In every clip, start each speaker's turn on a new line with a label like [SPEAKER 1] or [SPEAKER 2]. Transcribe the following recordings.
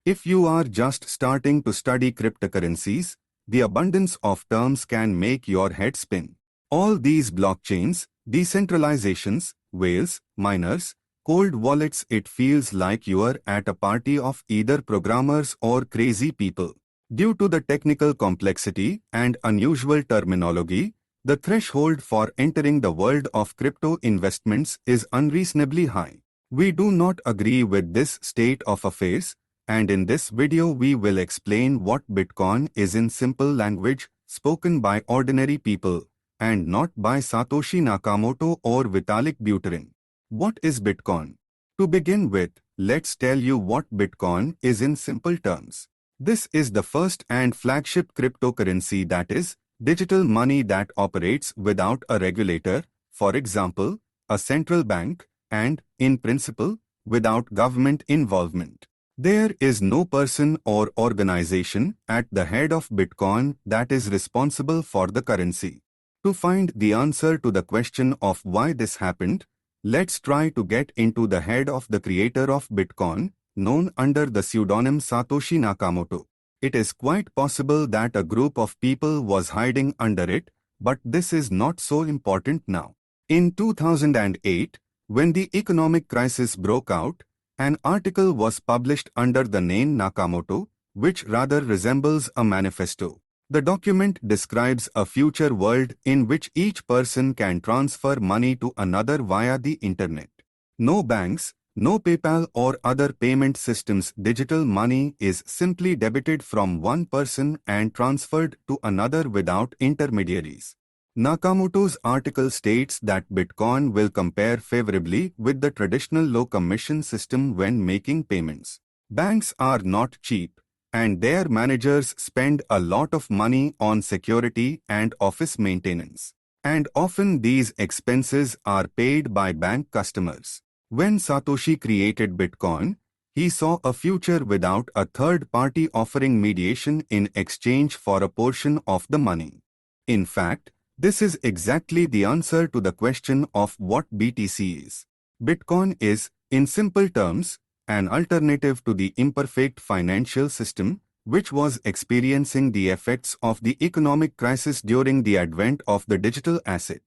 [SPEAKER 1] If you are just starting to study cryptocurrencies, the abundance of terms can make your head spin. All these blockchains, decentralizations, whales, miners, cold wallets, it feels like you're at a party of either programmers or crazy people. Due to the technical complexity and unusual terminology, the threshold for entering the world of crypto investments is unreasonably high. We do not agree with this state of affairs, and in this video we will explain what Bitcoin is in simple language, spoken by ordinary people, and not by Satoshi Nakamoto or Vitalik Buterin. What is Bitcoin? To begin with, let's tell you what Bitcoin is in simple terms. This is the first and flagship cryptocurrency, that is, digital money that operates without a regulator, for example, a central bank, and, in principle, without government involvement. There is no person or organization at the head of Bitcoin that is responsible for the currency. To find the answer to the question of why this happened, let's try to get into the head of the creator of Bitcoin, known under the pseudonym Satoshi Nakamoto. It is quite possible that a group of people was hiding under it, but this is not so important now. In 2008, when the economic crisis broke out, an article was published under the name Nakamoto, which rather resembles a manifesto. The document describes a future world in which each person can transfer money to another via the internet. No banks, no PayPal or other payment systems. Digital money is simply debited from one person and transferred to another without intermediaries. Nakamoto's article states that Bitcoin will compare favorably with the traditional low commission system when making payments. Banks are not cheap, and their managers spend a lot of money on security and office maintenance. And often these expenses are paid by bank customers. When Satoshi created Bitcoin, he saw a future without a third party offering mediation in exchange for a portion of the money. In fact, this is exactly the answer to the question of what BTC is. Bitcoin is, in simple terms, an alternative to the imperfect financial system, which was experiencing the effects of the economic crisis during the advent of the digital asset.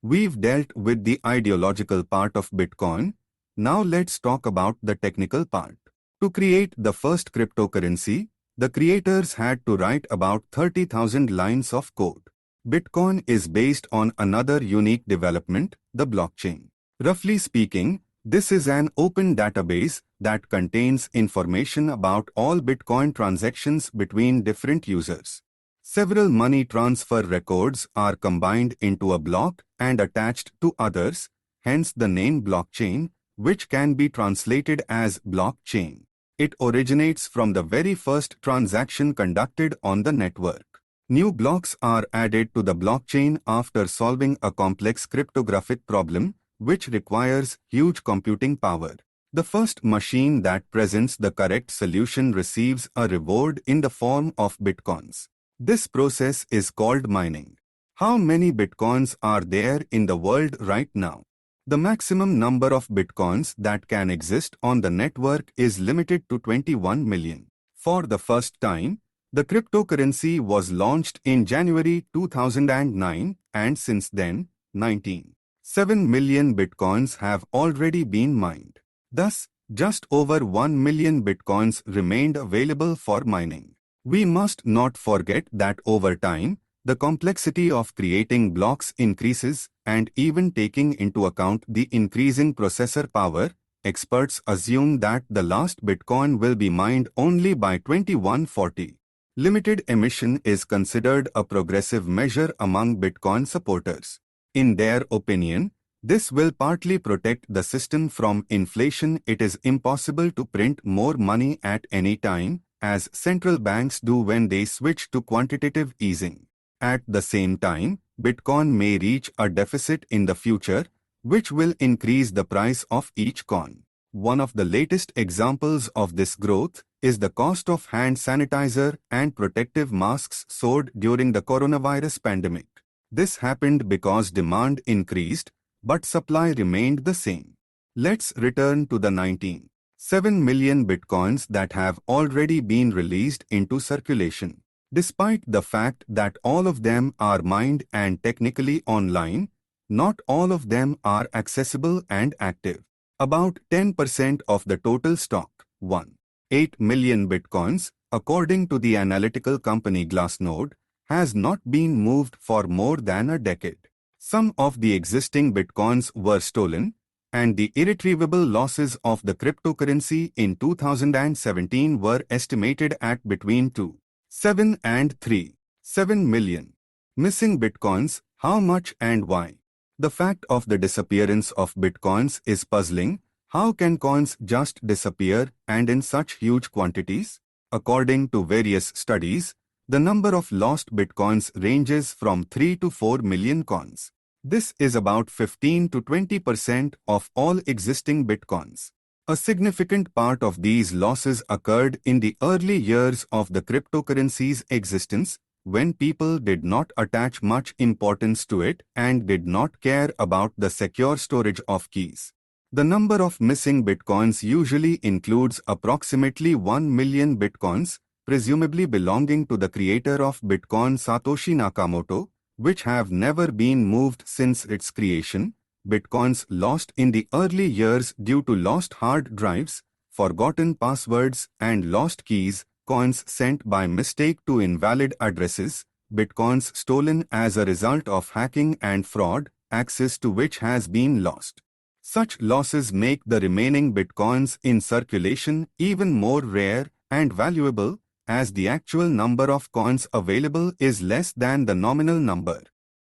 [SPEAKER 1] We've dealt with the ideological part of Bitcoin. Now let's talk about the technical part. To create the first cryptocurrency, the creators had to write about 30,000 lines of code. Bitcoin is based on another unique development, the blockchain. Roughly speaking, this is an open database that contains information about all Bitcoin transactions between different users. Several money transfer records are combined into a block and attached to others, hence the name blockchain, which can be translated as blockchain. It originates from the very first transaction conducted on the network. New blocks are added to the blockchain after solving a complex cryptographic problem, which requires huge computing power. The first machine that presents the correct solution receives a reward in the form of bitcoins. This process is called mining. How many bitcoins are there in the world right now? The maximum number of bitcoins that can exist on the network is limited to 21 million. For the first time, the cryptocurrency was launched in January 2009, and since then, 19.7 million bitcoins have already been mined. Thus, just over 1 million bitcoins remained available for mining. We must not forget that over time, the complexity of creating blocks increases, and even taking into account the increasing processor power, experts assume that the last bitcoin will be mined only by 2140. Limited emission is considered a progressive measure among Bitcoin supporters. In their opinion, this will partly protect the system from inflation. It is impossible to print more money at any time, as central banks do when they switch to quantitative easing. At the same time, Bitcoin may reach a deficit in the future, which will increase the price of each coin. One of the latest examples of this growth is the cost of hand sanitizer and protective masks soared during the coronavirus pandemic. This happened because demand increased, but supply remained the same. Let's return to the 19 7 million bitcoins that have already been released into circulation. Despite the fact that all of them are mined and technically online, not all of them are accessible and active. About 10% of the total stock, 1.8 million bitcoins, according to the analytical company Glassnode, has not been moved for more than a decade. Some of the existing bitcoins were stolen, and the irretrievable losses of the cryptocurrency in 2017 were estimated at between 2.7 and 3.7 million. Missing bitcoins, how much and why? The fact of the disappearance of bitcoins is puzzling. How can coins just disappear and in such huge quantities? According to various studies, the number of lost bitcoins ranges from 3 to 4 million coins. This is about 15 to 20% of all existing bitcoins. A significant part of these losses occurred in the early years of the cryptocurrency's existence, when people did not attach much importance to it and did not care about the secure storage of keys. The number of missing bitcoins usually includes approximately 1 million bitcoins, presumably belonging to the creator of Bitcoin Satoshi Nakamoto, which have never been moved since its creation, bitcoins lost in the early years due to lost hard drives, forgotten passwords, and lost keys, coins sent by mistake to invalid addresses, bitcoins stolen as a result of hacking and fraud, access to which has been lost. Such losses make the remaining bitcoins in circulation even more rare and valuable, as the actual number of coins available is less than the nominal number.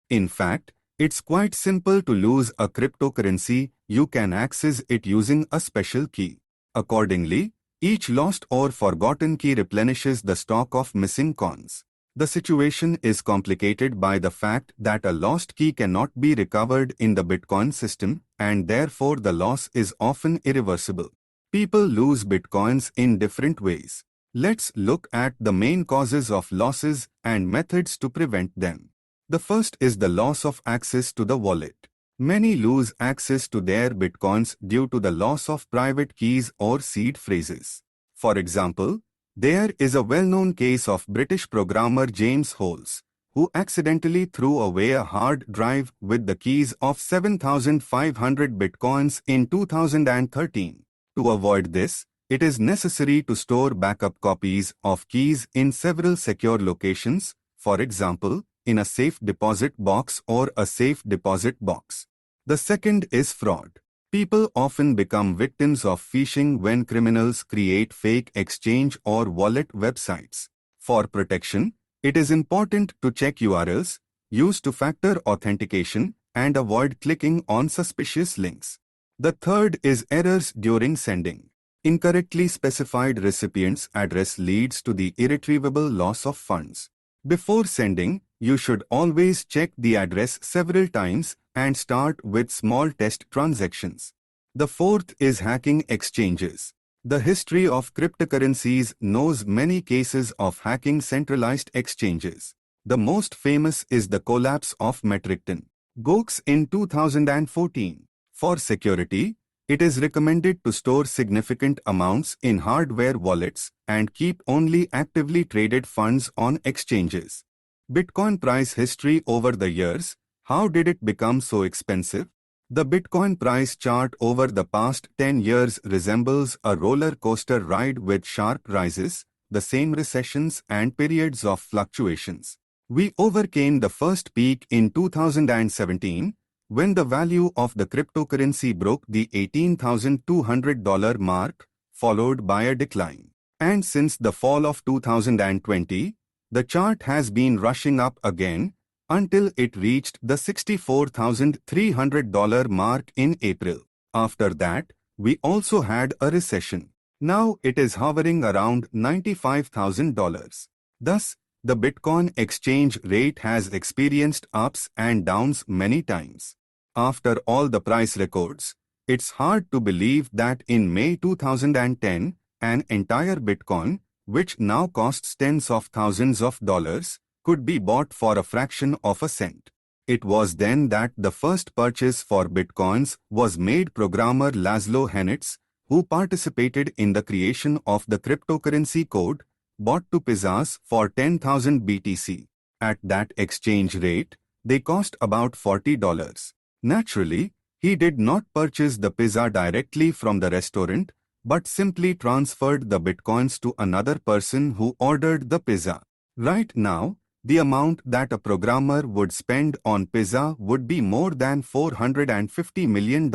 [SPEAKER 1] In fact, it's quite simple to lose a cryptocurrency. You can access it using a special key. Accordingly, each lost or forgotten key replenishes the stock of missing coins. The situation is complicated by the fact that a lost key cannot be recovered in the Bitcoin system, and therefore the loss is often irreversible. People lose bitcoins in different ways. Let's look at the main causes of losses and methods to prevent them. The first is the loss of access to the wallet. Many lose access to their bitcoins due to the loss of private keys or seed phrases. For example, there is a well-known case of British programmer James Holes, who accidentally threw away a hard drive with the keys of 7,500 bitcoins in 2013. To avoid this, it is necessary to store backup copies of keys in several secure locations, for example, in a safe deposit box or a safe deposit box. The second is fraud. People often become victims of phishing when criminals create fake exchange or wallet websites. For protection, it is important to check URLs, use two-factor authentication, and avoid clicking on suspicious links. The third is errors during sending. Incorrectly specified recipient's address leads to the irretrievable loss of funds. Before sending, you should always check the address several times and start with small test transactions. The fourth is hacking exchanges. The history of cryptocurrencies knows many cases of hacking centralized exchanges. The most famous is the collapse of Gox in 2014. For security, it is recommended to store significant amounts in hardware wallets and keep only actively traded funds on exchanges. Bitcoin price history over the years. How did it become so expensive? The Bitcoin price chart over the past 10 years resembles a roller coaster ride with sharp rises, the same recessions and periods of fluctuations. We overcame the first peak in 2017, when the value of the cryptocurrency broke the $18,200 mark, followed by a decline. And since the fall of 2020, the chart has been rushing up again, until it reached the $64,300 mark in April. After that, we also had a recession. Now it is hovering around $95,000. Thus, the Bitcoin exchange rate has experienced ups and downs many times. After all the price records, it's hard to believe that in May 2010, an entire Bitcoin, which now costs tens of thousands of dollars, could be bought for a fraction of a cent. It was then that the first purchase for Bitcoins was made. Programmer Laszlo Henitz, who participated in the creation of the cryptocurrency code, bought two pizzas for 10,000 BTC. At that exchange rate, they cost about $40. Naturally, he did not purchase the pizza directly from the restaurant, but simply transferred the bitcoins to another person who ordered the pizza. Right now, the amount that a programmer would spend on pizza would be more than $450 million.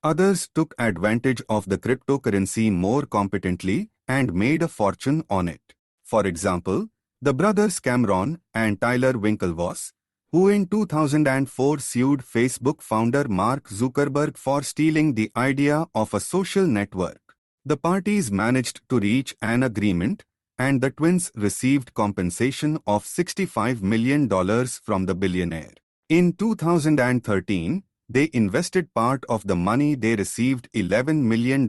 [SPEAKER 1] Others took advantage of the cryptocurrency more competently and made a fortune on it. For example, the brothers Cameron and Tyler Winklevoss, who in 2004 sued Facebook founder Mark Zuckerberg for stealing the idea of a social network. The parties managed to reach an agreement, and the twins received compensation of $65 million from the billionaire. In 2013, they invested part of the money they received $11 million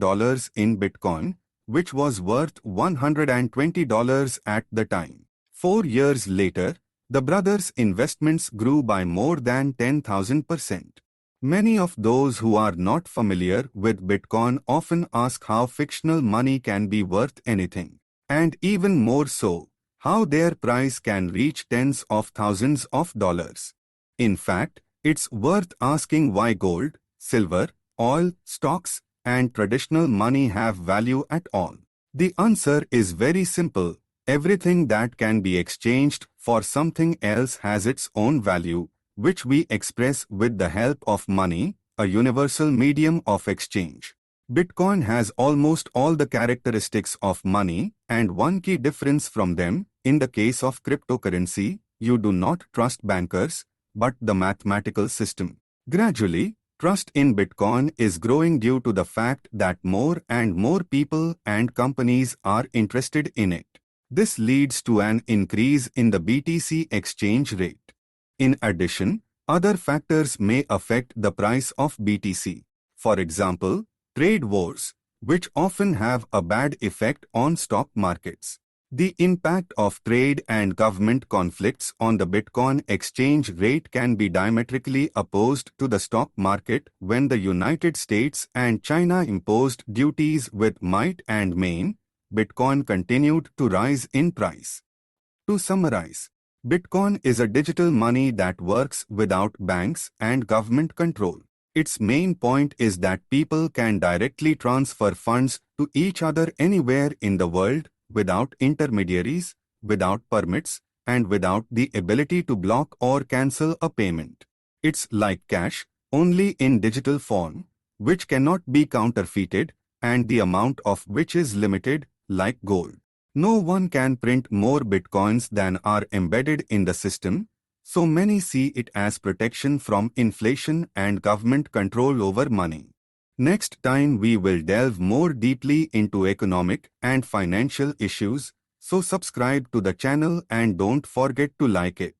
[SPEAKER 1] in Bitcoin, which was worth $120 at the time. 4 years later, the brothers' investments grew by more than 10,000%. Many of those who are not familiar with Bitcoin often ask how fictional money can be worth anything, and even more so, how their price can reach tens of thousands of dollars. In fact, it's worth asking why gold, silver, oil, stocks, and traditional money have value at all. The answer is very simple. Everything that can be exchanged for something else has its own value, which we express with the help of money, a universal medium of exchange. Bitcoin has almost all the characteristics of money, and one key difference from them, in the case of cryptocurrency, you do not trust bankers, but the mathematical system. Gradually, trust in Bitcoin is growing due to the fact that more and more people and companies are interested in it. This leads to an increase in the BTC exchange rate. In addition, other factors may affect the price of BTC. For example, trade wars, which often have a bad effect on stock markets. The impact of trade and government conflicts on the Bitcoin exchange rate can be diametrically opposed to the stock market. When the United States and China imposed duties with might and main, Bitcoin continued to rise in price. To summarize, Bitcoin is a digital money that works without banks and government control. Its main point is that people can directly transfer funds to each other anywhere in the world, without intermediaries, without permits, and without the ability to block or cancel a payment. It's like cash, only in digital form, which cannot be counterfeited, and the amount of which is limited, like gold. No one can print more bitcoins than are embedded in the system, so many see it as protection from inflation and government control over money. Next time we will delve more deeply into economic and financial issues, so subscribe to the channel and don't forget to like it.